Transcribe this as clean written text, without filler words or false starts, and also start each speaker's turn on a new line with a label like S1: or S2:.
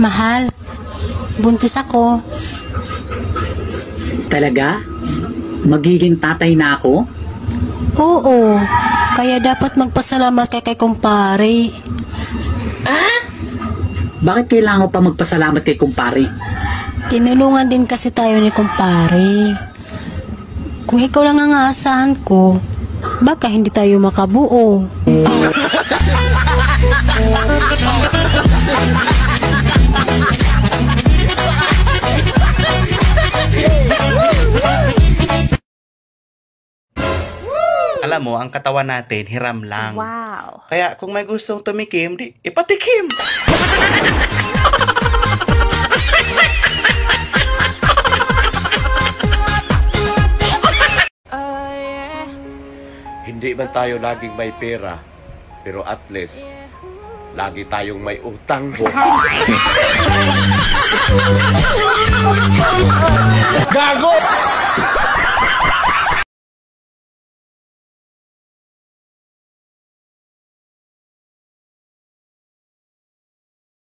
S1: Mahal, buntis ako.
S2: Talaga? Magiging tatay na ako?
S1: Oo, kaya dapat magpasalamat kay kumpare.
S2: Bakit kailangan ko pa magpasalamat kay kumpare?
S1: Tinulungan din kasi tayo ni kumpare. Kung ikaw lang ang aasahan ko, baka hindi tayo makabuo.
S3: Alam mo, ang katawan natin, hiram lang.
S4: Wow.
S3: Kaya kung may gustong tumikim, di ipatikim.
S5: Hindi man tayo laging may pera, pero at least, lagi tayong may utang.
S3: Gago!